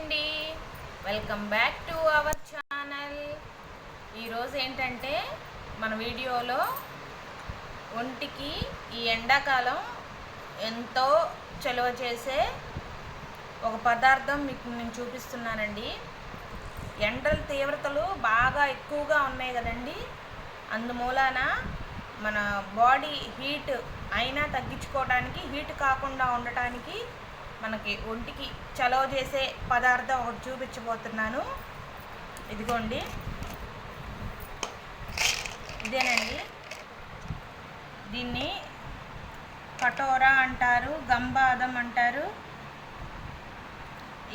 అండి, welcome back to our channel. ఈరోజు ఏంటంటే మన వీడియోలో ఒంటికి ఈ ఎండాకాలం ఎంతో చలువ చేసే ఒక పదార్థం మీకు నేను చూపిస్తున్నానండి. ఎండల తీవ్రతలు బాగా ఎక్కువగా ఉన్నాయి కదండి, అందుమూలాన మన బాడీ హీట్ అయినా తగ్గించుకోవడానికి, హీట్ కాకుండా ఉండటానికి మనకి ఒంటికి చలవ చేసే పదార్థం ఒకటి చూపించబోతున్నాను. ఇదిగోండి, ఇదేనండి. దీన్ని కటోరా అంటారు, గంబాదం అంటారు.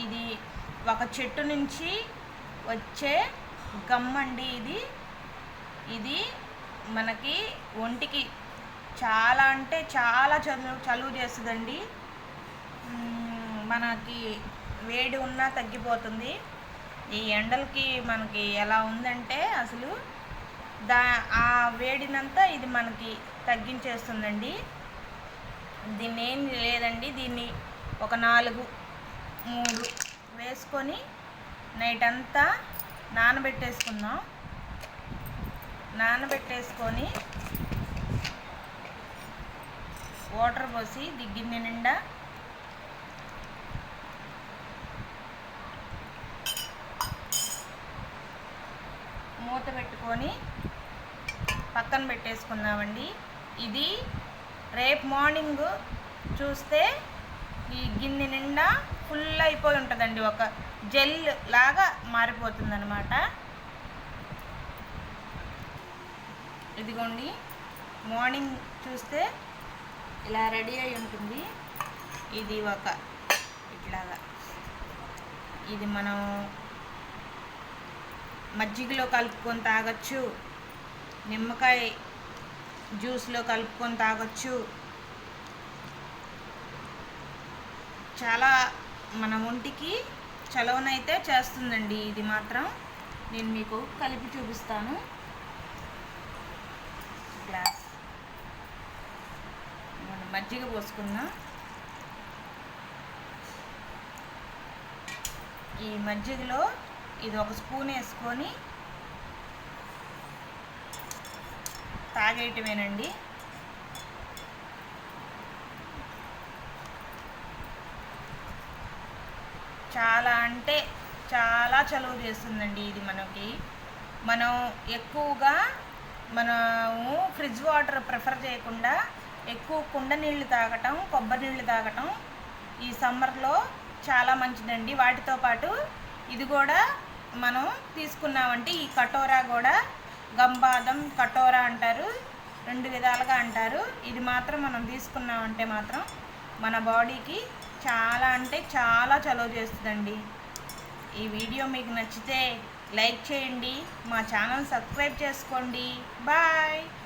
ఇది ఒక చెట్టు నుంచి వచ్చే గమ్మండి. ఇది మనకి ఒంటికి చాలా అంటే చాలా చలువ చేస్తుందండి. మనకి వేడి ఉన్నా తగ్గిపోతుంది. ఈ ఎండలకి మనకి ఎలా ఉందంటే అసలు ఆ వేడినంతా ఇది మనకి తగ్గించేస్తుందండి. దీన్ని ఏం లేదండి, దీన్ని ఒక 4-3 వేసుకొని నైట్ అంతా నానబెట్టేసుకుందాం. నానబెట్టేసుకొని వాటర్ పోసి గిన్నె నిండా మూత పెట్టుకొని పక్కన పెట్టేసుకుందామండి. ఇది రేపు మార్నింగ్ చూస్తే ఈ గిన్నె నిండా ఫుల్ అయిపోయి ఉంటుందండి, ఒక జెల్ లాగా మారిపోతుంది అన్నమాట. ఇదిగోండి, మార్నింగ్ చూస్తే ఇలా రెడీ అయి ఉంటుంది. ఇది ఒక ఇట్లాగా, ఇది మనం మజ్జిగలో కలుపుకొని తాగొచ్చు, నిమ్మకాయ జ్యూస్లో కలుపుకొని తాగొచ్చు. చాలా మన ఒంటికి చలవనైతే చేస్తుందండి. ఇది మాత్రం నేను మీకు కలిపి చూపిస్తాను. గ్లాస్ మజ్జిగ పోసుకుందాం. ఈ మజ్జిగలో ఇది ఒక స్పూన్ వేసుకొని తాగేయటమేనండి. చాలా అంటే చాలా చలువ చేస్తుందండి ఇది మనకి. మనం ఎక్కువగా మనము ఫ్రిడ్జ్ వాటర్ ప్రిఫర్ చేయకుండా ఎక్కువ కుండ నీళ్ళు తాగటం, కొబ్బరి నీళ్ళు తాగటం ఈ సమ్మర్లో చాలా మంచిదండి. వాటితో పాటు ఇది కూడా మనం తీసుకున్నామంటే, ఈ కటోరా కూడా గంబాదం కటోరా అంటారు, 2 విధాలుగా అంటారు. ఇది మాత్రం మనం తీసుకున్నామంటే మాత్రం మన బాడీకి చాలా అంటే చాలా చలువ చేస్తుందండి. ఈ వీడియో మీకు నచ్చితే లైక్ చేయండి, మా ఛానల్ సబ్స్క్రైబ్ చేసుకోండి. బాయ్.